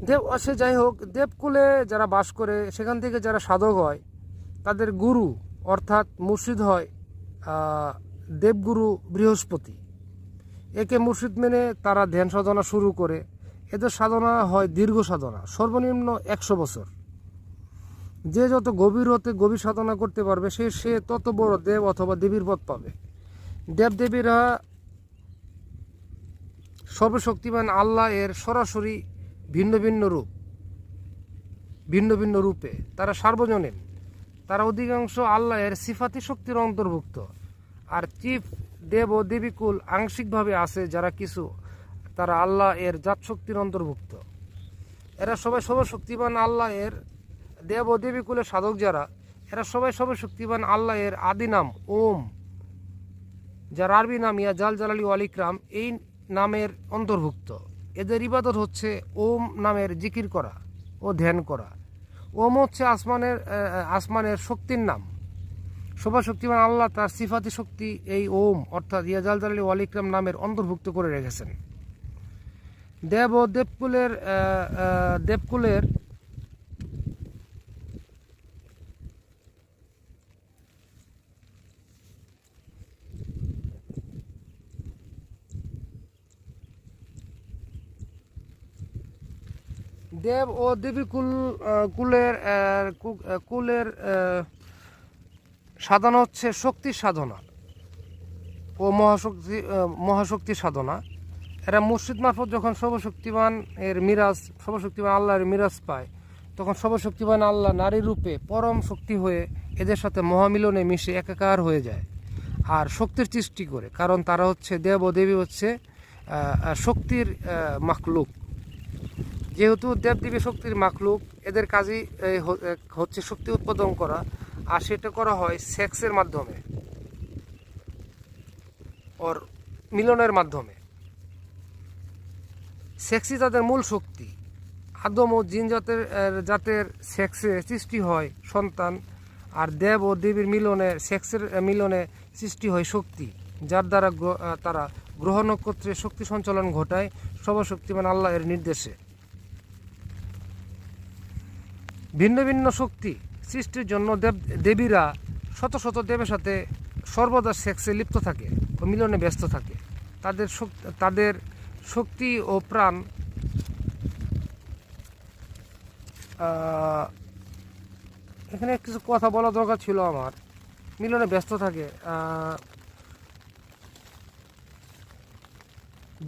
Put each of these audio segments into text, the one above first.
দেব সে যাই হোক, দেবকুলে যারা বাস করে সেখান থেকে যারা সাধক হয় তাদের গুরু অর্থাৎ মুর্শিদ হয় দেবগুরু বৃহস্পতি। একে মুর্শিদ মেনে তারা ধ্যান সাধনা শুরু করে। এদের সাধনা হয় দীর্ঘ সাধনা, সর্বনিম্ন 100 বছর। যে যত গভীর হতে গভীর সাধনা করতে পারবে সে তত বড় দেব অথবা দেবীর পদ পাবে। দেবদেবীরা সর্বশক্তিমান আল্লাহ এর সরাসরি ভিন্ন ভিন্ন রূপে তারা সার্বজনীন। তারা অধিকাংশ আল্লাহ এর সিফাতি শক্তির অন্তর্ভুক্ত। আর চিফ দেব ও দেবীকুল আংশিকভাবে আছে যারা কিছু, তারা আল্লাহ এর জাত শক্তির অন্তর্ভুক্ত। এরা সবাই সর্বশক্তিমান আল্লাহ এর দেব ও দেবীকুলের সাধক যারা, এরা সবাই সর্বশক্তিমান আল্লাহ এর আদি নাম ওম, যার আরবি নাম ইয়া জাল জালালি ওয়াল ইকরাম, এই নামের অন্তর্ভুক্ত। এদের ইবাদত হচ্ছে ওম নামের জিকির করা ও ধ্যান করা। ওম হচ্ছে আসমানের শক্তির নাম। সর্বশক্তিমান আল্লাহ তার সিফাতি শক্তি এই ওম অর্থাৎ ইয়া জাল জালালি ওয়াল ইকরাম নামের অন্তর্ভুক্ত করে রেখেছেন। দেব ও দেবকুলের দেব ও দেবীকুল কুলের সাধনা হচ্ছে শক্তির সাধনা ও মহাশক্তির সাধনা। এরা মুর্শিদ মারফত যখন সর্বশক্তিমান আল্লাহর মিরাজ পায়, তখন সর্বশক্তিমান আল্লাহ নারী রূপে পরম শক্তি হয়ে এদের সাথে মহামিলনে মিশে একাকার হয়ে যায় আর শক্তির সৃষ্টি করে। কারণ তারা হচ্ছে দেব ও দেবী হচ্ছে শক্তির মাখলুক। যেহেতু দেবদেবী শক্তির মাখলুক, এদের কাজই হচ্ছে শক্তি উৎপাদন করা, আর সেটা করা হয় সেক্সের মাধ্যমে ওর মিলনের মাধ্যমে। সেক্সই তাদের মূল শক্তি। আদম ও জিন জাতের সেক্সে সৃষ্টি হয় সন্তান, আর দেব ও দেবীর সেক্সের মিলনে সৃষ্টি হয় শক্তি, যার দ্বারা তারা গ্রহ নক্ষত্রে শক্তি সঞ্চালন ঘটায় সর্বশক্তিমান আল্লাহ এর নির্দেশে। ভিন্ন ভিন্ন শক্তি সৃষ্টির জন্য দেবীরা শত শত দেবের সাথে সর্বদা সেক্সে লিপ্ত থাকে ও মিলনে ব্যস্ত থাকে। তাদের শক্তি ও প্রাণ এখানে কিছু কথা বলা দরকার ছিল আমার। মিলনে ব্যস্ত থাকে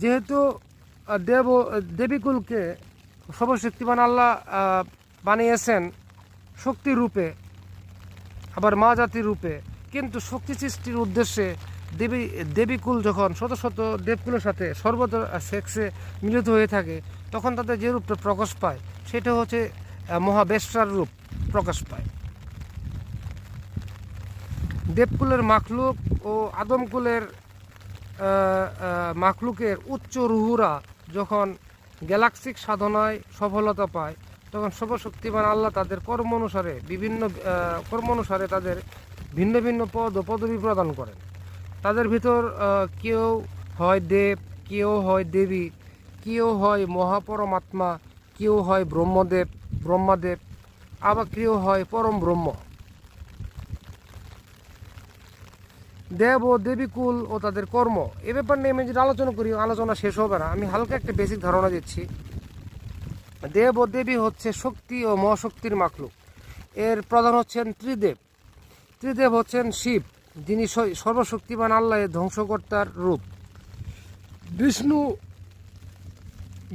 যেহেতু দেবীকুলকে সর্বশক্তিমান আল্লাহ বানিয়েছেন শক্তির রূপে, আবার মা জাতির রূপে, কিন্তু শক্তি সৃষ্টির উদ্দেশ্যে দেবীকুল যখন শত শত দেবকুলের সাথে সর্বদা সেক্সে মিলিত হয়ে থাকে, তখন তাদের যে রূপটা প্রকাশ পায় সেটা হচ্ছে মহাবেশ্যার রূপ প্রকাশ পায়। দেবকুলের মাখলুক ও আদমকুলের মাখলুকের উচ্চ রুহুরা যখন গ্যালাক্সিক সাধনায় সফলতা পায়, তখন সর্বশক্তিমান আল্লাহ তাদের কর্ম অনুসারে তাদের ভিন্ন ভিন্ন পদ ও পদবি প্রদান করেন। তাদের ভিতর কেউ হয় দেব, কেউ হয় দেবী, কেউ হয় মহাপরমাত্মা, কেউ হয় ব্রহ্মাদেব, আবার কেউ হয় পরম ব্রহ্ম। দেব ও দেবীকুল ও তাদের কর্ম এ ব্যাপার নিয়ে আমি যেটা আলোচনা করি, আলোচনা শেষ হবে না। আমি হালকা একটা বেসিক ধারণা দিচ্ছি। দেব ও দেবী হচ্ছে শক্তি ও মহাশক্তির মাখলুক। এর প্রধান হচ্ছেন ত্রিদেব হচ্ছেন শিব, যিনি সর্বশক্তিমান আল্লাহের ধ্বংসকর্তার রূপ।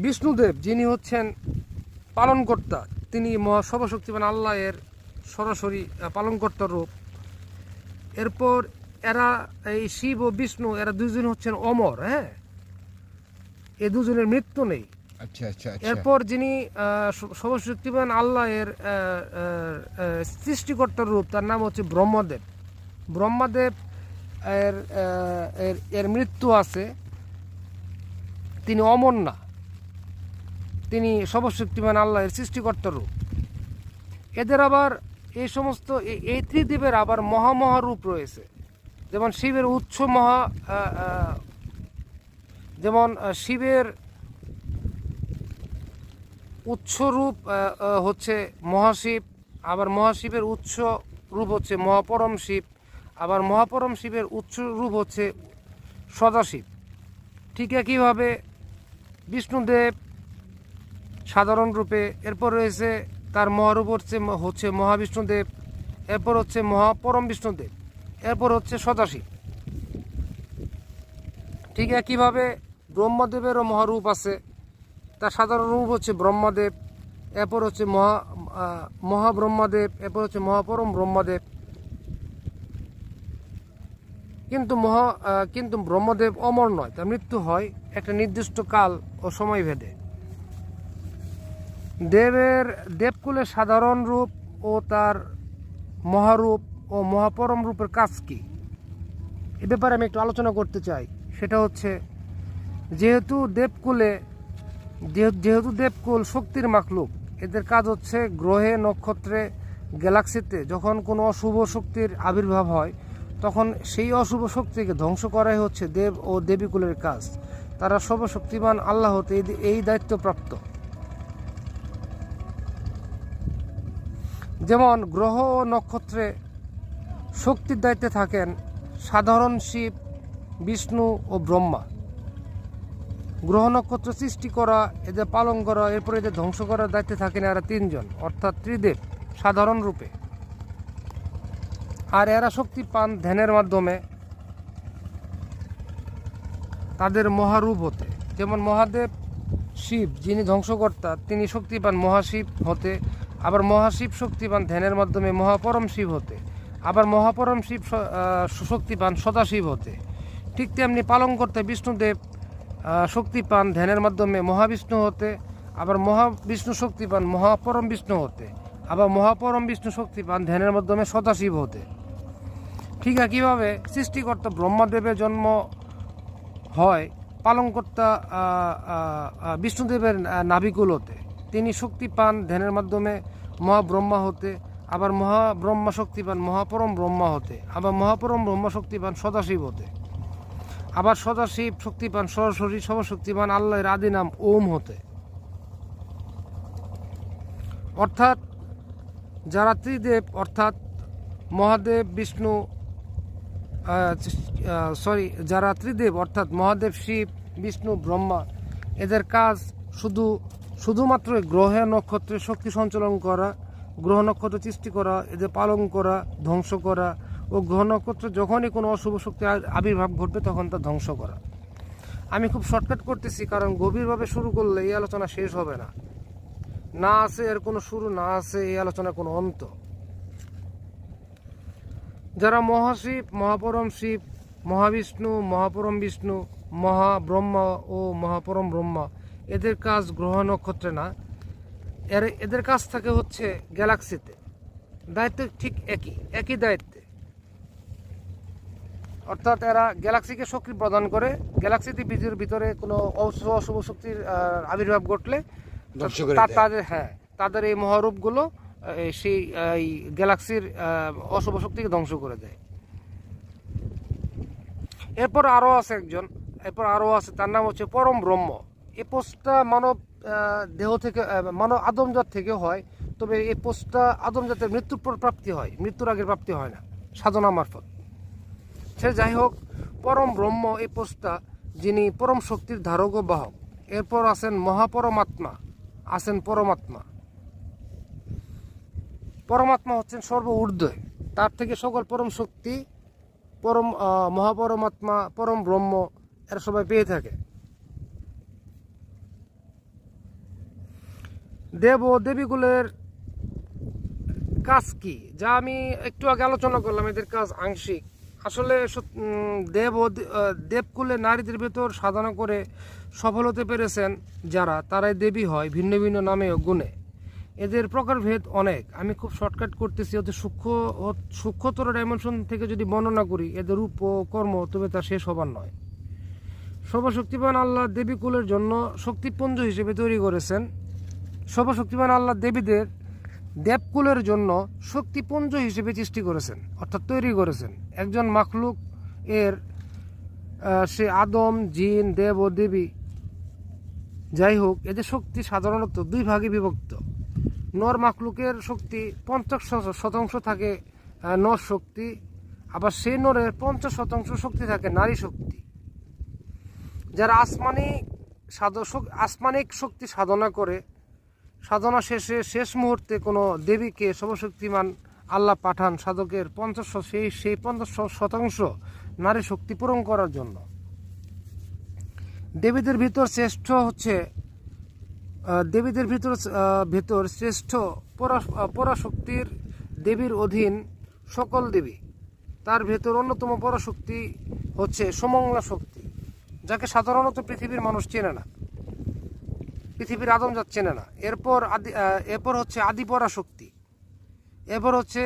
বিষ্ণুদেব, যিনি হচ্ছেন পালনকর্তা, তিনি সর্বশক্তিমান আল্লাহের সরাসরি পালনকর্তার রূপ। এরপর এরা এই শিব ও বিষ্ণু এরা দুজন হচ্ছেন অমর। হ্যাঁ, এ দুজনের মৃত্যু নেই। আচ্ছা আচ্ছা। এরপর যিনি সর্বশক্তিমান আল্লাহের সৃষ্টিকর্তার রূপ, তার নাম হচ্ছে ব্রহ্মাদেব এর মৃত্যু আছে, তিনি অমর না, তিনি সর্বশক্তিমান আল্লাহের সৃষ্টিকর্তার রূপ। এদের আবার এই সমস্ত এই ত্রিদেবের আবার মহারূপ রয়েছে। যেমন শিবের যেমন শিবের উৎস রূপ হচ্ছে মহাশিব, আবার মহাশিবের উৎস রূপ হচ্ছে মহাপরম শিব, আবার মহাপরম শিবের উৎস রূপ হচ্ছে সদাশিব। ঠিক একইভাবে বিষ্ণুদেব সাধারণ রূপে, এরপর রয়েছে তার মহারূপ হচ্ছে মহাবিষ্ণুদেব, এরপর হচ্ছে মহাপরম বিষ্ণুদেব, এরপর হচ্ছে সদাশিব। ঠিক একইভাবে ব্রহ্মদেবেরও মহারূপ আছে, তার সাধারণ রূপ হচ্ছে ব্রহ্মদেব, এরপর হচ্ছে মহাব্রহ্মদেব, এরপর হচ্ছে মহাপরম ব্রহ্মদেব। কিন্তু ব্রহ্মদেব অমর নয়, তার মৃত্যু হয় একটা নির্দিষ্ট কাল ও সময় ভেদে। দেবকুলের সাধারণ রূপ ও তার মহারূপ ও মহাপরম রূপের কাজ কি, এ ব্যাপারে আমি একটু আলোচনা করতে চাই। সেটা হচ্ছে যেহেতু দেবকুল শক্তির মাখলুক, এদের কাজ হচ্ছে গ্রহে, নক্ষত্রে, গ্যালাক্সিতে যখন কোনো অশুভ শক্তির আবির্ভাব হয় তখন সেই অশুভ শক্তিকে ধ্বংস করাই হচ্ছে দেব ও দেবীকুলের কাজ। তারা সর্বশক্তিমান আল্লাহ হতে এই দায়িত্বপ্রাপ্ত। যেমন গ্রহ ও নক্ষত্রে শক্তির দায়িত্বে থাকেন সাধারণ শিব, বিষ্ণু ও ব্রহ্মা। গ্রহ নক্ষত্র সৃষ্টি করা, এদের পালন করা, এরপরে এদের ধ্বংস করার দায়িত্বে থাকেন এরা তিনজন, অর্থাৎ ত্রিদেব সাধারণ রূপে। আর এরা শক্তি পান ধ্যানের মাধ্যমে তাদের মহারূপ হতে। যেমন মহাদেব শিব যিনি ধ্বংসকর্তা, তিনি শক্তি পান মহাশিব হতে। আবার মহাশিব শক্তি পান ধ্যানের মাধ্যমে মহাপরম শিব হতে। আবার মহাপরম শিব শক্তি পান সদাশিব হতে। ঠিক তেমনি পালন করতে বিষ্ণুদেব শক্তি পান ধ্যানের মাধ্যমে মহাবিষ্ণু হতে। আবার মহাবিষ্ণু শক্তি পান মহাপরম বিষ্ণু হতে। আবার মহাপরম বিষ্ণু শক্তি পান ধ্যানের মাধ্যমে সদাশিব হতে। ঠিক একইভাবে সৃষ্টিকর্তা ব্রহ্মদেবের জন্ম হয় পালনকর্তা বিষ্ণুদেবের নাভিকুল হতে। তিনি শক্তি পান ধ্যানের মাধ্যমে মহাব্রহ্মা হতে। আবার মহাব্রহ্মা শক্তি পান মহাপরম ব্রহ্মা হতে। আবার মহাপরম ব্রহ্মা শক্তি পান সদাশিব হতে। আবার সদাশিব শক্তি পান সরাসরি সর্বশক্তিমান আল্লাহর আদি নাম ওম হতে। অর্থাৎ যারা ত্রিদেব, অর্থাৎ মহাদেব বিষ্ণু যারা ত্রিদেব অর্থাৎ মহাদেব শিব, বিষ্ণু, ব্রহ্মা, এদের কাজ শুধুমাত্র গ্রহে নক্ষত্রে শক্তি সঞ্চালন করা, গ্রহ নক্ষত্র সৃষ্টি করা, এদের পালন করা, ধ্বংস করা ও গ্রহ নক্ষত্র যখনই কোনো অশুভ শক্তি আবির্ভাব ঘটবে তখন তা ধ্বংস করা। আমি খুব শর্টকাট করতেছি, কারণ গভীরভাবে শুরু করলে এই আলোচনা শেষ হবে না। না আছে এর কোনো শুরু, না আছে এই আলোচনার কোনো অন্ত। যারা মহাশিব, মহাপরম শিব, মহাবিষ্ণু, মহাপরম বিষ্ণু, মহাব্রহ্মা ও মহাপরম ব্রহ্মা, এদের কাজ গ্রহ নক্ষত্রে না, এদের কাজ থাকে হচ্ছে গ্যালাক্সিতে। দায়িত্ব ঠিক একই দায়িত্বে। অর্থাৎ এরা গ্যালাক্সিকে শক্তি প্রদান করে। গ্যালাক্সিতে ভিতরে কোনো অশুভ শক্তির আবির্ভাব ঘটলে তাদের এই মহারূপগুলো সেই গ্যালাক্সির অশুভ শক্তিকে ধ্বংস করে দেয়। এরপর আরও আছে তার নাম হচ্ছে পরম ব্রহ্ম। এই পোস্টটা মানব দেহ থেকে, মানব আদমজাত থেকে হয়, তবে এই পোস্টটা আদমজাতের মৃত্যুর পর প্রাপ্তি হয়, মৃত্যুর আগের প্রাপ্তি হয় না সাধনা মারফত। সে যাই হোক, পরম ব্রহ্ম এই পোস্টটা, যিনি পরম শক্তির ধারক ও বাহক। এরপর আছেন মহাপরমাত্মা, আছেন পরমাত্মা। পরমাত্মা হচ্ছেন সর্ব ঊর্ধ্বে, তার থেকে সকল পরম শক্তি, পরম মহাপরমাত্মা, পরম ব্রহ্ম এরা সবাই পেয়ে থাকে। দেব ও দেবীকুলের কাজ কি, যা আমি একটু আগে আলোচনা করলাম, এদের কাজ আংশিক। আসলে দেবকুলে নারীদের ভেতর সাধনা করে সফল হতে পেরেছেন যারা, তারাই দেবী হয় ভিন্ন ভিন্ন নামে ও গুণে। এদের প্রকারভেদ অনেক, আমি খুব শর্টকাট করতেছি। অতি সূক্ষ্মতর ডাইমেনশন থেকে যদি বর্ণনা করি এদের রূপ ও কর্ম, তবে তা শেষ হবার নয়। সর্বশক্তিমান আল্লাহ দেবীকুলের জন্য শক্তিপুঞ্জ হিসেবে তৈরি করেছেন। সর্বশক্তিমান আল্লাহ দেবীদের দেবকুলের জন্য শক্তিপুঞ্জ হিসেবে সৃষ্টি করেছেন, অর্থাৎ তৈরি করেছেন। একজন মাখলুক সে আদম, জিন, দেব ও দেবী যাই হোক, এদের শক্তি সাধারণত দুই ভাগে বিভক্ত। নর মাখলুকের শক্তি 50% থাকে নর শক্তি, আবার সেই নরের 50% শক্তি থাকে নারী শক্তি। যারা আসমানিক শক্তি সাধনা করে, সাধনা শেষে শেষ মুহূর্তে কোনো দেবীকে সর্বশক্তিমান আল্লাহ পাঠান সাধকের সেই 50% নারী শক্তি পূরণ করার জন্য। দেবীদের ভিতর শ্রেষ্ঠ পরাশক্তির দেবীর অধীন সকল দেবী। তার ভেতর অন্যতম পরাশক্তি হচ্ছে সমংলা শক্তি, যাকে সাধারণত পৃথিবীর মানুষ চেনে না, পৃথিবীর আদমজাত চেনে না। এরপর হচ্ছে আদি পরাশক্তি, এরপর হচ্ছে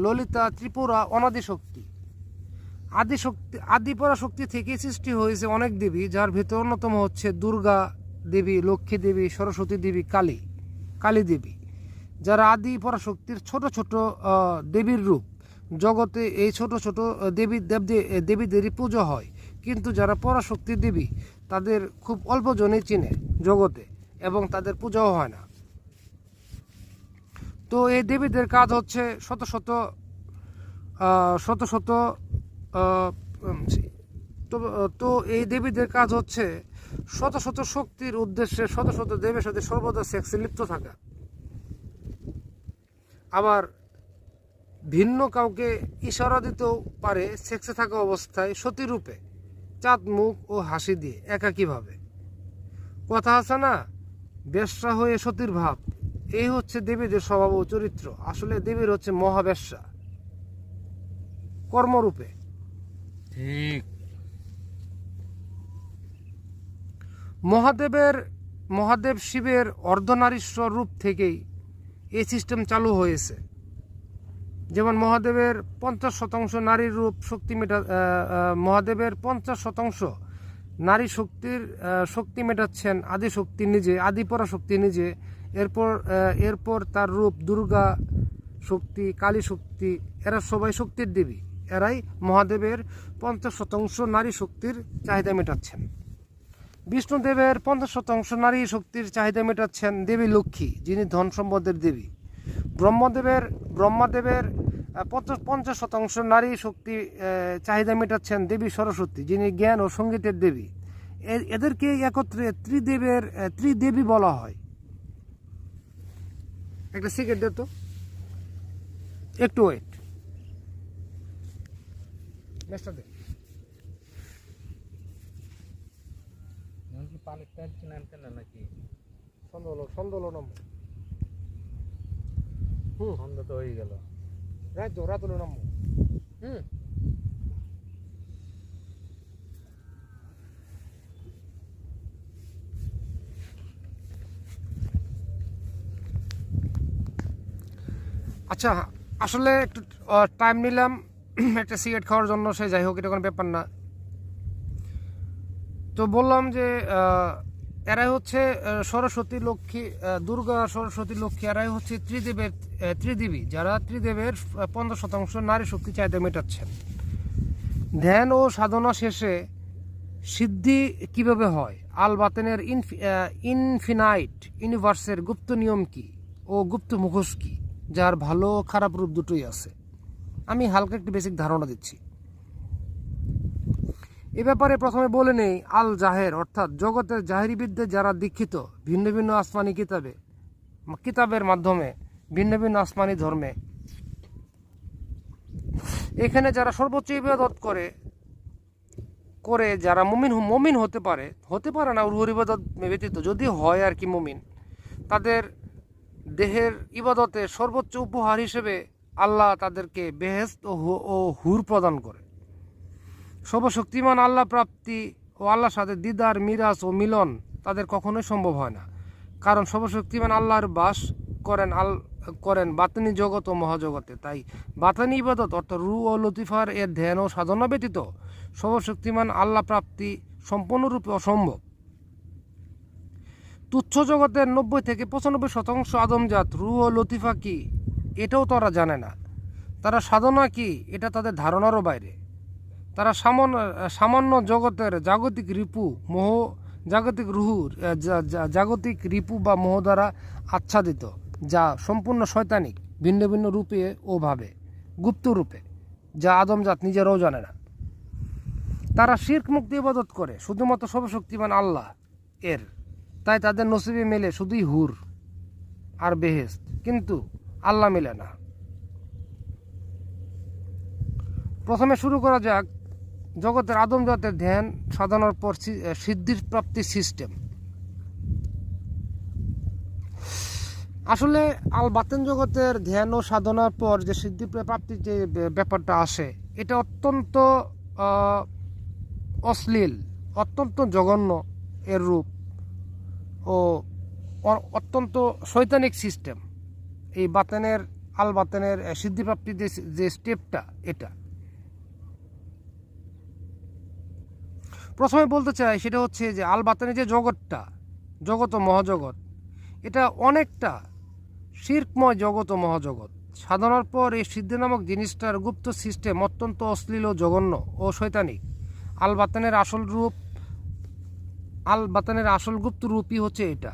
ললিতা ত্রিপুরা অনাদি শক্তি। আদি পরাশক্তি থেকে সৃষ্টি হয়েছে অনেক দেবী, যার ভেতর অন্যতম হচ্ছে দুর্গা দেবী, লক্ষ্মী দেবী, সরস্বতী দেবী, কালী দেবী, যারা আদি পরাশক্তির ছোট ছোট দেবীর রূপ। জগতে এই ছোট ছোট দেবীদেরই পুজো হয়, কিন্তু যারা পরাশক্তির দেবী তাদের খুব অল্প জনই চিনে জগতে, এবং তাদের পূজাও হয় না। তো এই দেবীদের কাজ হচ্ছে শত শত তো এই দেবীদের কাজ হচ্ছে শত শত শক্তির উদ্দেশ্যে শত শত দেবীর সাথে সর্বদা সেক্সে লিপ্ত থাকা। আবার ভিন্ন কাউকে ইশারা দিতেও পারে সেক্সে থাকা অবস্থায় সতীরূপে, চাঁদ মুখ ও হাসি দিয়ে একাকীভাবে। কথা আছে না, বেশ্যা হয়ে সতীর ভাব। এই হচ্ছে দেবীদের স্বভাব ও চরিত্র। আসলে দেবীর হচ্ছে মহাবেশ্যা কর্মরূপে। ঠিক। মহাদেব শিবের অর্ধনারীশ্বর রূপ থেকেই এই সিস্টেম চালু হয়েছে। যেমন মহাদেবের 50% নারীর রূপ শক্তি মহাদেবের 50% নারী শক্তি মেটাচ্ছেন আদি পরাশক্তি নিজে। এরপর তার রূপ দুর্গা শক্তি, কালী শক্তি, এরা সবাই শক্তির দেবী। এরাই মহাদেবের 50% নারী শক্তির চাহিদা মেটাচ্ছেন। বিষ্ণুদেবের 50% নারী শক্তির চাহিদা মেটাচ্ছেন দেবী লক্ষ্মী, যিনি ধন সম্পদের দেবী। ব্রহ্মদেবের 50% নারী শক্তি চাহিদা মেটাচ্ছেন দেবী সরস্বতী, যিনি জ্ঞান ও সঙ্গীতের দেবী। এদেরকে একত্রে ত্রিদেবী বলা হয়। একটা সিগারেট দে তো, একটু ওয়েট, মেসটা দে। পানির ট্যাঙ্ক কিনতে না নাকি? সন্দেহ নাম সন্ধ্যা তো হয়ে গেল। রাত হলো নাম। আচ্ছা, আসলে একটু টাইম নিলাম একটা সিগারেট খাওয়ার জন্য, সে যাই হোক, এটা কোনো ব্যাপার না। তো বললাম যে এরাই হচ্ছে সরস্বতী লক্ষ্মী, দুর্গা সরস্বতী লক্ষ্মী, এরাই হচ্ছে ত্রিদেবী, যারা ত্রিদেবের 50% নারী শক্তি চাহিদা মেটাচ্ছেন। ধ্যান ও সাধনা শেষে সিদ্ধি কিভাবে হয়, আল বাতেনের ইনফিনাইট ইউনিভার্সের গুপ্ত নিয়ম কি ও গুপ্ত মুখোশ কি, যার ভালো খারাপ রূপ দুটোই আছে, আমি হালকা একটি বেসিক ধারণা দিচ্ছি। এ ব্যাপারে প্রথমে বলে নেই, আল জাহের অর্থাৎ জগতের জাহেরি বিদ্যে যারা দীক্ষিত, ভিন্ন ভিন্ন আসমানি কিতাবের মাধ্যমে ভিন্ন ভিন্ন আসমানি ধর্মে, এখানে যারা সর্বোচ্চ ইবাদত করে যারা মুমিন হতে পারে না রুহুর ইবাদত ব্যতীত, যদি হয় আর কি মুমিন, তাদের দেহের ইবাদতে সর্বোচ্চ উপহার হিসেবে আল্লাহ তাদেরকে বেহেশত ও হুর প্রদান করে। সর্বশক্তিমান আল্লাহ প্রাপ্তি ও আল্লাহর সাথে দিদার, মিরাজ ও মিলন তাদের কখনোই সম্ভব হয় না, কারণ সর্বশক্তিমান আল্লাহর বাস করেন বাতিনি জগৎ ও মহাজগতে। তাই বাতিনি ইবাদত অর্থাৎ রু ও লতিফার এর ধ্যান ও সাধনা ব্যতীত সর্বশক্তিমান আল্লাহ প্রাপ্তি সম্পূর্ণরূপে অসম্ভব। তুচ্ছ জগতের 90-95% আদমজাত রু ও লতিফা কি এটাও তারা জানে না, তারা সাধনা কি এটা তাদের ধারণারও বাইরে। তারা সামান্য জগতের জাগতিক রিপু মোহ জাগতিক রুহুর জাগতিক রিপু বা মোহ দ্বারা আচ্ছাদিত, যা সম্পূর্ণ শয়তানিক, ভিন্ন ভিন্ন রূপে ও ভাবে, গুপ্ত রূপে, যা আদমজাত নিজেরাও জানে না। তারা শিরক মুক্ত ইবাদত করে শুধুমাত্র সর্বশক্তিমান আল্লাহ এর, তাই তাদের নসিবে মেলে শুধুই হুর আর বেহেশত, কিন্তু আল্লাহ মেলে না। প্রথমে শুরু করা যাক জগতের আদমজাতের ধ্যান সাধনার পর সিদ্ধির প্রাপ্তির সিস্টেম। আসলে আল বাতেন জগতের ধ্যান ও সাধনার পর যে সিদ্ধি প্রাপ্তির যে ব্যাপারটা আসে, এটা অত্যন্ত অশ্লীল, অত্যন্ত জঘন্য এর রূপ ও অত্যন্ত শৈতানিক সিস্টেম। এই বাতেনের আল বাতেনের সিদ্ধিপ্রাপ্তির যে স্টেপটা, এটা প্রথমে বলতে চাই সেটা হচ্ছে যে আল বাতেনের যে জগৎটা, জগৎ ও মহাজগৎ, এটা অনেকটা শিরকময় জগৎ ও মহাজগৎ। সাধনার পর এই সিদ্ধি নামক জিনিসটার গুপ্ত সিস্টেম অত্যন্ত অশ্লীল ও জঘন্য ও শৈতানিক। আল বাতেনের আসল গুপ্ত রূপই হচ্ছে এটা।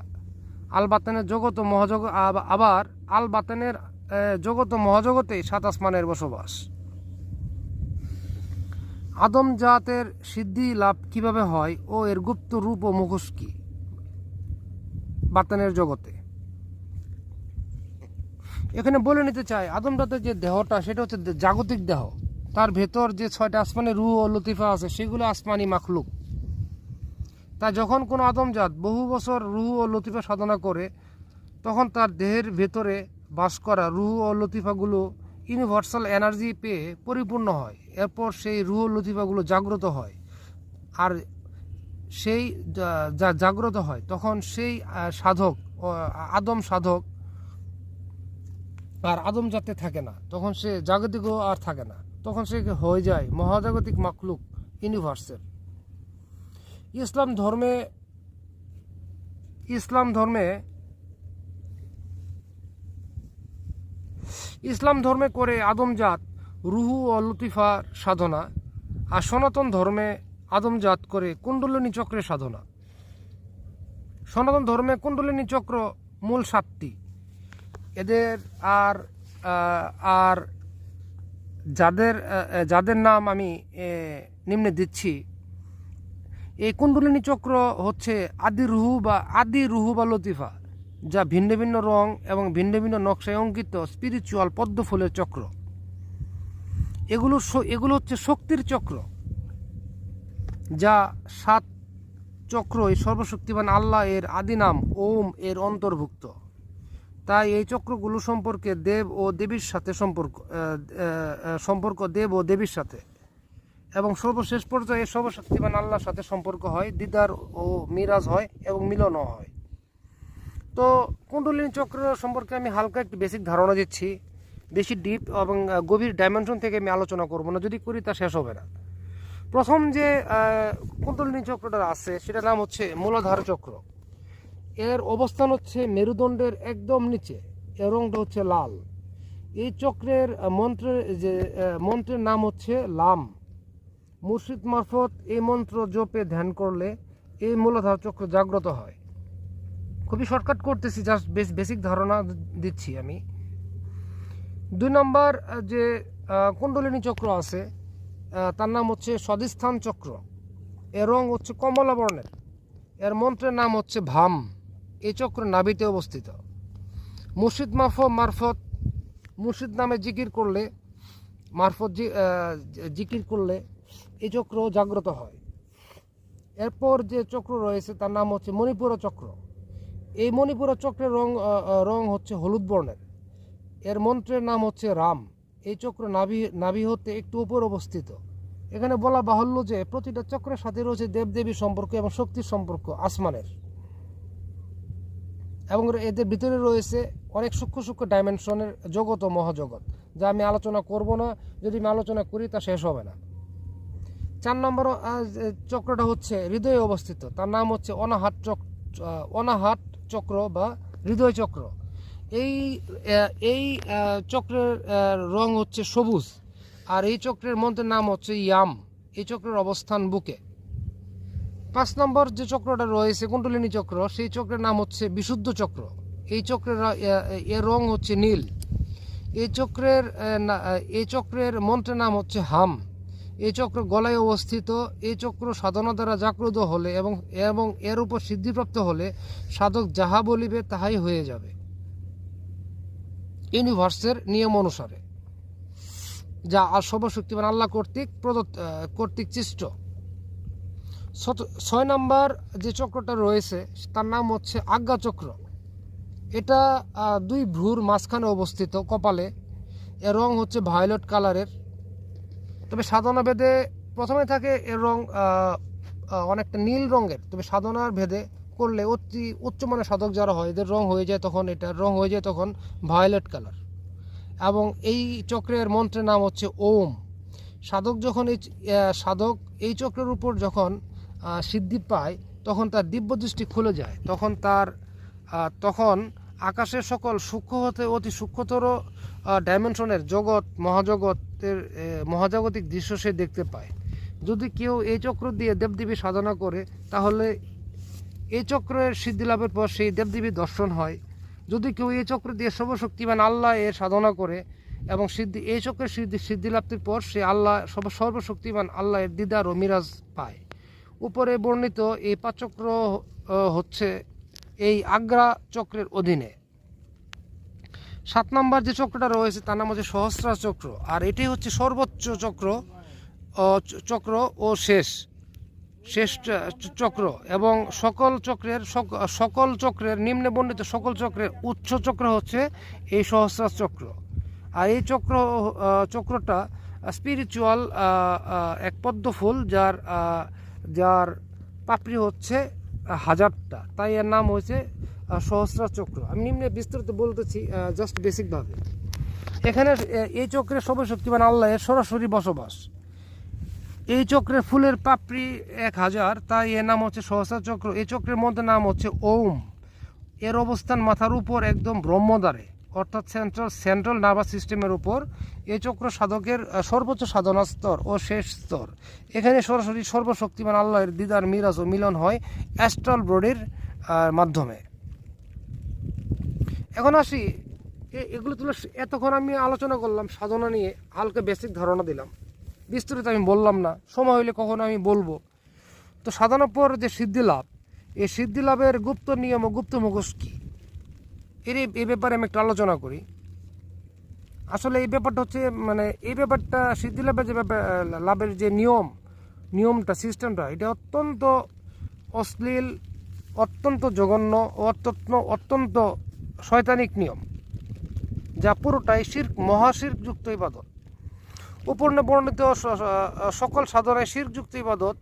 আল বাতেনের জগৎ ও মহাজগৎ, আবার আল বাতেনের জগৎ ও মহাজগতে 7 আসমানের বসবাস। আদম জাতের সিদ্ধি লাভ কিভাবে হয় ও এর গুপ্ত রূপ ও মুখোশ কি বাতেনের জগতে, এখানে বলে নিতে চাই আদম জাতের যে দেহটা সেটা হচ্ছে জাগতিক দেহ। তার ভেতর যে 6টা আসমানের রূহ ও লতিফা আছে সেগুলো আসমানি মাখলুক। তাই যখন কোনো আদমজাত বহু বছর রূহ ও লতিফা সাধনা করে, তখন তার দেহের ভেতরে বাস করা রূহ ও লতিফাগুলো ইউনিভার্সাল এনার্জি পেয়ে পরিপূর্ণ হয়। এরপর সেই রূহ ও লতিফাগুলো জাগ্রত হয়, আর সেই যা জাগ্রত হয় তখন সেই সাধক, আদম সাধক আর আদম জাতে থাকে না, তখন সে জাগতিকও আর থাকে না, তখন সে হয়ে যায় মহাজাগতিক মাখলুক, ইউনিভার্সেল। ইসলাম ধর্মে করে আদমজাত রুহু ও লতিফার সাধনা, আর সনাতন ধর্মে আদমজাত করে কুণ্ডলিনী চক্রের সাধনা। সনাতন ধর্মে কুণ্ডলিনী চক্র মূল 7টি। এদের আর যাদের নাম আমি নিম্নে দিচ্ছি। এই কুণ্ডলিনী চক্র হচ্ছে আদি রুহু বা লতিফা, যা ভিন্ন ভিন্ন রং এবং ভিন্ন ভিন্ন নকশায় অঙ্কিত স্পিরিচুয়াল পদ্ম ফুলের চক্র। এগুলো হচ্ছে শক্তির চক্র, যা 7 চক্রই সর্বশক্তিমান আল্লাহ এর আদি নাম ওম এর অন্তর্ভুক্ত। তাই এই চক্রগুলো সম্পর্কে দেব ও দেবীর সাথে সম্পর্ক দেব ও দেবীর সাথে, এবং সর্বশেষ পর্যায়ে সর্বশক্তিমান আল্লাহর সাথে সম্পর্ক হয়, দিদার ও মিরাজ হয় এবং মিলনও হয়। তো কুণ্ডলিনী চক্র সম্পর্কে আমি হালকা একটু বেসিক ধারণা দিচ্ছি, বেশি ডিপ এবং গভীর ডাইমেনশন থেকে আমি আলোচনা করব না, যদি করি তা শেষ হবে না। প্রথম যে কুণ্ডলিনী চক্রটা আছে সেটার নাম হচ্ছে মূলাধার চক্র। এর অবস্থান হচ্ছে মেরুদণ্ডের একদম নিচে, এর রংটা হচ্ছে লাল। এই চক্রের মন্ত্রের নাম হচ্ছে লাম। মুর্শিদ মারফত এই মন্ত্র জপে ধ্যান করলে এই মূলাধার চক্র জাগ্রত হয়। খুবই শর্টকাট করতেছি, জাস্ট বেসিক ধারণা দিচ্ছি আমি। 2 নম্বর যে কুণ্ডলিনী চক্র আছে তার নাম হচ্ছে স্বাধিষ্ঠান চক্র। এর রং হচ্ছে কমলা বর্ণের। এর মন্ত্রের নাম হচ্ছে ভাম। এই চক্র নাভিতে অবস্থিত। মুর্শিদ মুর্শিদ নামে জিকির করলে এই চক্র জাগ্রত হয়। এরপর যে চক্র রয়েছে তার নাম হচ্ছে মণিপুর চক্র। এই মণিপুর চক্রের রং হচ্ছে হলুদ বর্ণের। এর মন্ত্রের নাম হচ্ছে রাম। এই চক্র নাভি হতে একটু উপর অবস্থিত। এখানে বলা বাহুল্য যে প্রতিটা চক্রের সাথে রয়েছে দেবদেবীর সম্পর্ক এবং শক্তির সম্পর্ক আসমানের, এবং এদের ভিতরে রয়েছে অনেক সূক্ষ্ম ডাইমেনশনের জগৎ ও মহাজগৎ, যা আমি আলোচনা করব না, যদি আমি আলোচনা করি তা শেষ হবে না। 4 নম্বর চক্রটা হচ্ছে হৃদয়ে অবস্থিত। তার নাম হচ্ছে অনাহাত চক্র বা হৃদয় চক্র। এই চক্রের রং হচ্ছে সবুজ, আর এই চক্রের মন্ত্রের নাম হচ্ছে ইয়াম। এই চক্রের অবস্থান বুকে। 5 নম্বর যে চক্রটা রয়েছে কুণ্ডলিনী চক্র, সেই চক্রের নাম হচ্ছে বিশুদ্ধ চক্র। এই চক্রের এর রং হচ্ছে নীল। এই চক্রের মন্ত্রের নাম হচ্ছে হাম। এই চক্র গলায় অবস্থিত। এই চক্র সাধনা দ্বারা জাগ্রত হলে এবং এর উপর সিদ্ধিপ্রাপ্ত হলে সাধক যাহা বলিবে তাহাই হয়ে যাবে ইউনিভার্সের নিয়ম অনুসারে, যা আর সর্বশক্তিমান আল্লাহ কর্তৃক সৃষ্ট। 6 নম্বর যে চক্রটা রয়েছে তার নাম হচ্ছে আজ্ঞা চক্র। এটা 2 ভ্রুর মাঝখানে অবস্থিত কপালে। এর রং হচ্ছে ভায়োলেট কালারের। তবে সাধনা ভেদে প্রথমে থাকে এর রং অনেকটা নীল রঙের, তবে সাধনার ভেদে করলে অতি উচ্চমানের সাধক যারা হয় এদের রং হয়ে যায় তখন, এটার রং হয়ে যায় তখন ভায়োলেট কালার। এবং এই চক্রের মন্ত্রের নাম হচ্ছে ওম। সাধক এই চক্রের উপর যখন সিদ্ধি পায় তখন তার দিব্য দৃষ্টি খুলে যায়। তখন আকাশের সকল সূক্ষ্ম হতে অতি সূক্ষ্মতর ডাইমেনশনের মহাজাগতিক দৃশ্য সে দেখতে পায়। যদি কেউ এই চক্র দিয়ে দেবদেবী সাধনা করে তাহলে এই চক্রের সিদ্ধি লাভের পর সেই দেবদেবী দর্শন হয়। যদি কেউ এই চক্র দিয়ে সর্বশক্তিমান আল্লাহ এর সাধনা করে এবং এই চক্রের সিদ্ধি লাভের পর সে সর্বশক্তিমান আল্লাহ এর দিদার ও মিরাজ পায়। উপরে বর্ণিত এই 5 চক্র হচ্ছে এই আজ্ঞা চক্রের অধীনে। 7 নম্বর যে চক্রটা রয়েছে তার নাম হচ্ছে সহস্রার চক্র। আর এটি হচ্ছে সর্বোচ্চ চক্র ও শেষ চক্র এবং সকল চক্রের নিম্নে বর্ণিত সকল চক্রের উচ্চ চক্র হচ্ছে এই সহস্রার চক্র। আর এই চক্রটা স্পিরিচুয়াল এক পদ্ম ফুল, যার পাপড়ি হচ্ছে 1000টা, তাই এর নাম হয়েছে সহস্রার চক্র। আমি নিম্নে বিস্তারিত বলতেছি জাস্ট বেসিকভাবে। এখানে এই চক্রের সর্বশক্তিমান আল্লাহের সরাসরি বসবাস। এই চক্রের ফুলের পাপড়ি 1000, তাই এর নাম হচ্ছে সহস্রার চক্র। এই চক্রের মধ্যে নাম হচ্ছে ওম। এর অবস্থান মাথার উপর একদম ব্রহ্মদ্বারে, অর্থাৎ সেন্ট্রাল নার্ভাস সিস্টেমের উপর। এই চক্র সাধকের সর্বোচ্চ সাধনা স্তর ও শেষ স্তর। এখানে সরাসরি সর্বশক্তিমান আল্লাহের দিদার মিরাজ ও মিলন হয় অ্যাস্ট্রাল বডির মাধ্যমে। এখন আসি এগুলো তুলে এতক্ষণ আমি আলোচনা করলাম সাধনা নিয়ে, হালকা বেসিক ধারণা দিলাম, বিস্তারিত আমি বললাম না, সময় হলে কখনো আমি বলবো। তো সাধনার পর যে সিদ্ধি লাভ, এই সিদ্ধি লাভের গুপ্ত নিয়ম ও গুপ্ত মুখোশ কী, এই ব্যাপারে আমি একটু আলোচনা করি। আসলে এই ব্যাপারটা হচ্ছে সিদ্ধি লাভের যে লাভের যে নিয়মটা সিস্টেমটা, এটা অত্যন্ত অশ্লীল, অত্যন্ত জঘন্য ও অত্যন্ত শয়তানিক নিয়ম, যা পুরোটাই মহাশিরকযুক্ত ইবাদত। উপরে বর্ণিত সকল সাধনায় শিরকযুক্ত ইবাদত।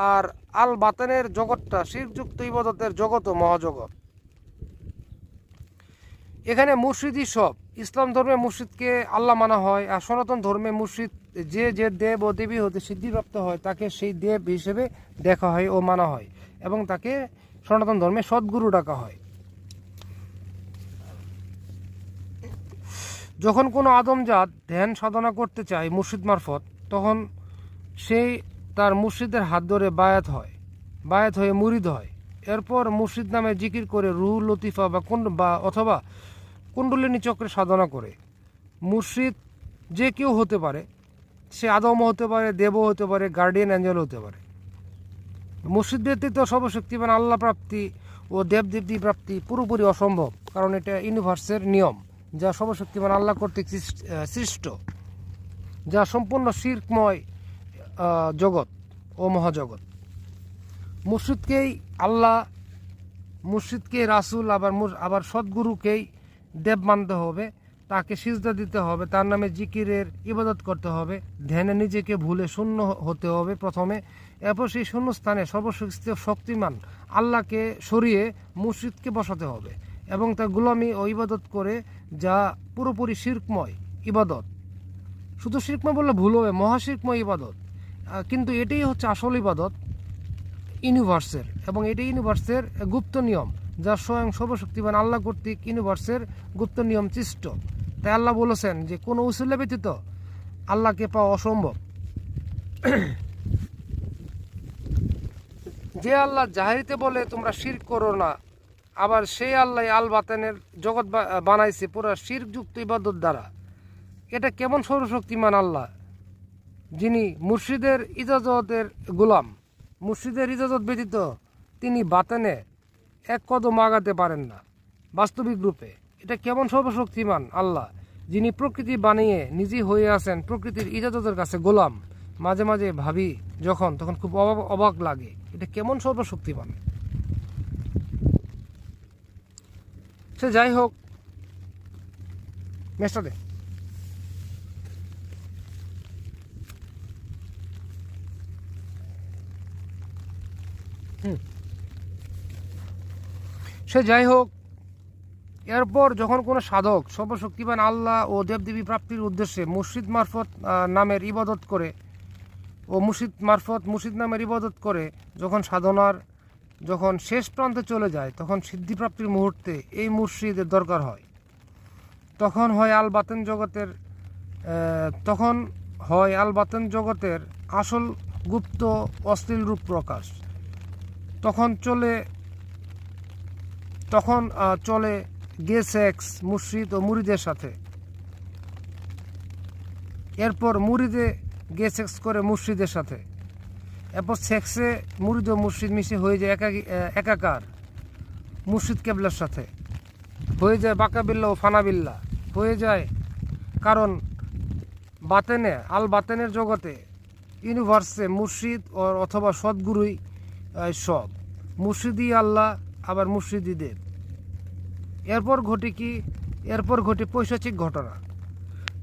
আর আল বাতানের জগৎটা শিরকযুক্ত ইবাদতের জগৎ ও মহাজগৎ। এখানে মুর্শিদই সব। ইসলাম ধর্মে মুর্শিদকে আল্লাহ মানা হয়, আর সনাতন ধর্মে মুর্শিদ যে দেব ও দেবী হতে সিদ্ধিপ্রাপ্ত হয় তাকে সেই দেব হিসেবে দেখা হয় ও মানা হয়, এবং তাকে সনাতন ধর্মে সদ্গুরু ডাকা হয়। যখন কোনো আদমজাত ধ্যান সাধনা করতে চায় মুর্শিদ মারফত, তখন সেই তার মুর্শিদের হাত ধরে বায়াত হয়ে মুরিদ হয়। এরপর মুর্শিদ নামে জিকির করে রুহ লতিফা অথবা কুণ্ডলিনী চক্রে সাধনা করে। মুর্শিদ যে কেউ হতে পারে, সে আদমও হতে পারে, দেবও হতে পারে, গার্ডিয়ান অ্যাঞ্জেল হতে পারে। মুর্শিদ ব্যতীত সর্বশক্তিমান আল্লাহ প্রাপ্তি ও দেবদেবী প্রাপ্তি পুরোপুরি অসম্ভব, কারণ এটা ইউনিভার্সের নিয়ম, যা সর্বশক্তিমান আল্লাহ কর্তৃক সৃষ্ট, যা সম্পূর্ণ শিরকময় জগৎ ও মহাজগৎ। মুর্শিদকেই আল্লাহ, মুর্শিদকে রাসূল, আবার সদ্গুরুকেই দেব মানতে হবে, তাকে সিজদা দিতে হবে, তার নামে জিকিরের ইবাদত করতে হবে, ধ্যানে নিজেকে ভুলে শূন্য হতে হবে প্রথমে। এরপর সেই শূন্য স্থানে সর্বশক্তিমান আল্লাহকে সরিয়ে মুর্শিদকে বসাতে হবে এবং তার গোলামি ও ইবাদত করে, যা পুরোপুরি শিরকময় ইবাদত। শুধু শিরকময় বললে ভুল হবে, মহাশিরকময় ইবাদত। কিন্তু এটাই হচ্ছে আসল ইবাদত ইউনিভার্সের, এবং এটাই ইউনিভার্সের গুপ্ত নিয়ম, যা স্বয়ং সর্বশক্তিমান আল্লাহ কর্তৃক ইউনিভার্সের গুপ্ত নিয়ম সৃষ্ট। তাই আল্লাহ বলেছেন যে কোনো উসিলা ব্যতীত আল্লাহকে পাওয়া অসম্ভব। যে আল্লাহ জাহিরিতে বলে তোমরা শিরক করো না, আবার সেই আল্লাহ আল বাতেনের জগৎ বানাইছে পুরা শিরকযুক্ত ইবাদত দ্বারা। এটা কেমন সর্বশক্তিমান আল্লাহ, যিনি মুর্শিদের ইজাজতের গোলাম। মুর্শিদের ইজাজত ব্যতীত তিনি বাতেনে এক কদম আগাতে পারেন না বাস্তবিক রূপে। এটা কেমন সর্বশক্তিমান আল্লাহ, যিনি প্রকৃতি বানিয়ে নিজেই হয়ে আছেন প্রকৃতির ইজাজতের কাছে গোলাম। মাঝে মাঝে ভাবি যখন, তখন খুব অবাক লাগে, এটা কেমন সর্বশক্তিমান। সে যাই হোক, মেসটা দে। সে যাই হোক, এরপর যখন কোনো সাধক সর্বশক্তিমান আল্লাহ ও দেবদেবী প্রাপ্তির উদ্দেশ্যে মুর্শিদ মারফত নামের ইবাদত করে ও মুর্শিদ নামের ইবাদত করে যখন সাধনার যখন শেষ প্রান্তে চলে যায়, তখন সিদ্ধিপ্রাপ্তির মুহূর্তে এই মুর্শিদের দরকার হয়। তখন হয় আল বাতেন জগতের আসল গুপ্ত অশ্লীল রূপ প্রকাশ। তখন চলে গে সেক্স মুর্শিদ ও মুরিদের সাথে। এরপর মুরিদে গে সেক্স করে মুর্শিদের সাথে। এরপর সেক্সে মুরিদ ও মুর্শিদ মিশে হয়ে যায় একাকার মুর্শিদ কেবলার সাথে, হয়ে যায় বাকাবিল্লা ও ফানাবিল্লা হয়ে যায়। কারণ বাতেনের জগতে ইউনিভার্সে মুর্শিদ অথবা সদ্গুরুই সব। মুর্শিদি আল্লাহ, আবার মুর্শিদি দেব। এরপর ঘটে পৈশাচিক ঘটনা।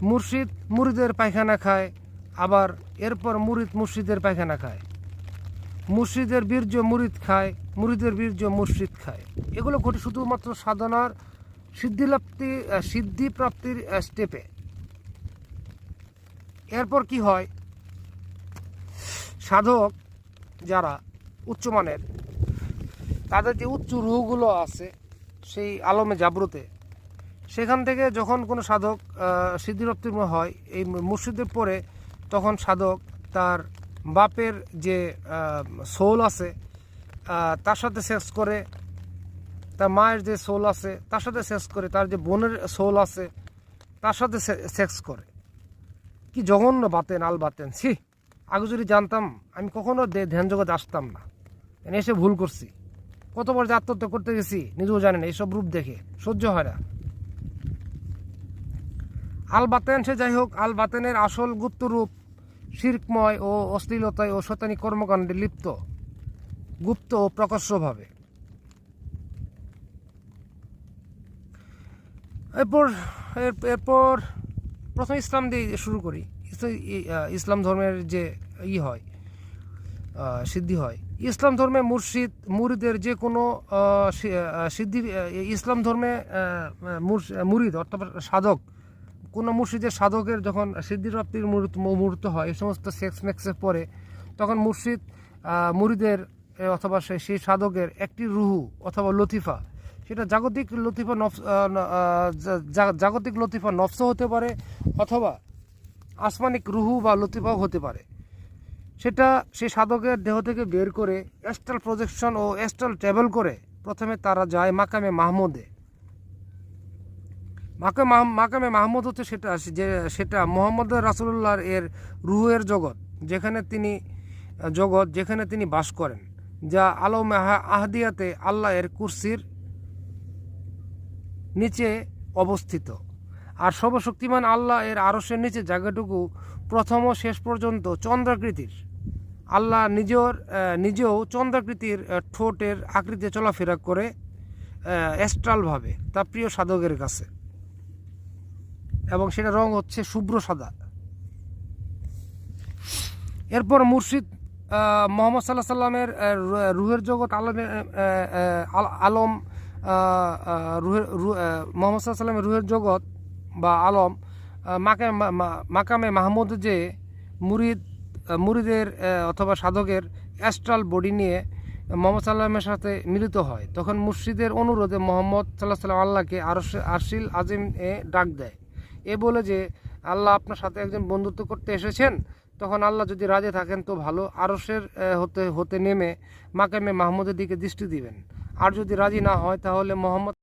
মুর্শিদ মুরিদের পায়খানা খায়, আবার এরপর মুরিদ মুর্শিদের পায়খানা খায়। মুর্শিদের বীর্য মুরিদ খায়, মুরিদের বীর্য মুর্শিদ খায়। এগুলো ঘটে শুধুমাত্র সাধনার সিদ্ধিপ্রাপ্তির স্টেপে। এরপর কি হয়, সাধক যারা উচ্চমানের, তাদের যে উচ্চ রুহগুলো আছে সেই আলমে জাবরুতে, সেখান থেকে যখন কোনো সাধক সিদ্ধিপ্রাপ্তির হয় এই মুর্শিদের পরে, তখন সাধক তার বাপের যে সোল আছে তার সাথে সেক্স করে, তার মায়ের যে সোল আছে তার সাথে সেক্স করে, তার যে বোনের সোল আছে তার সাথে সেক্স করে। কি জঘন্য আল বাতেন! ছি, আগে যদি জানতাম আমি কখনো ধ্যান জগতে আসতাম না। এসে ভুল করছি, কতবার যে আত্মহত্যা করতে গেছি নিজেও জানেন। এইসব রূপ দেখে সহ্য হয় না। আল বাতেন, সে যাই হোক, আল বাতেনের আসল গুপ্ত রূপ শিরকময় ও অশ্লীলতায় ও শয়তানি কর্মকাণ্ডে লিপ্ত, গুপ্ত ও প্রকাশ্যভাবে। এরপর প্রথম ইসলাম দিয়ে শুরু করি। ইসলাম ধর্মের যে হয় সিদ্ধি হয়। ইসলাম ধর্মে মুরিদের যে কোনো সিদ্ধি, ইসলাম ধর্মে মুরিদ অর্থাৎ সাধক, কোনো মুর্শিদের সাধকের যখন সিদ্ধিপ্রাপ্তির মুহূর্ত হয়, এই সমস্ত সেক্স মেক্সের পরে, তখন মুরিদের অথবা সেই সাধকের একটি রুহু অথবা লতিফা, সেটা জাগতিক লতিফা নফস হতে পারে, অথবা আসমানিক রুহু বা লতিফাও হতে পারে। সেটা সেই সাধকের দেহ থেকে বের করে অ্যাস্ট্রাল প্রজেকশন ও অ্যাস্ট্রাল ট্রাভেল করে প্রথমে তারা যায় মাকামে মাহমুদে। মাকামে মাহমুদ হচ্ছে সেটা মোহাম্মদ রাসূলুল্লাহর এর রুহের জগৎ, যেখানে তিনি বাস করেন, যা আলমে আহদিয়াতে আল্লাহ এর কুরসির নিচে অবস্থিত। আর সর্বশক্তিমান আল্লাহ এর আরশের নিচে জায়গাটুকু প্রথম ও শেষ পর্যন্ত চন্দ্রাকৃতির। আল্লাহ নিজেও চন্দ্রাকৃতির ঠোঁটের আকৃতিতে চলাফেরা করে অ্যাস্ট্রালভাবে তার প্রিয় সাধকের কাছে, এবং সেটা রং হচ্ছে শুভ্র সাদা। এরপর মুর্শিদ মোহাম্মদ সাল্লাহ সাল্লামের রুহের জগৎ মোহাম্মদ সাল্লাহ সাল্লামের রুহের জগৎ বা আলম মাকামে মাহমুদ, যে মুরিদের অথবা সাধকের অ্যাস্ট্রাল বডি নিয়ে মোহাম্মদ সাল্লামের সাথে মিলিত হয়, তখন মুর্শিদের অনুরোধে মোহাম্মদ সাল্লাহ সাল্লাম আল্লাহকে আরশিল আজিম এ ডাক দেয়, এ বলে যে আল্লাহ আপনার সাথে একজন বন্ধুত্ব করতে এসেছেন, তখন আল্লাহ যদি রাজি থাকেন তো ভালো, আরশের হতে নেমে মাকামে মাহমুদের দিকে দৃষ্টি দিবেন। আর যদি রাজি না হয় তাহলে মোহাম্মদ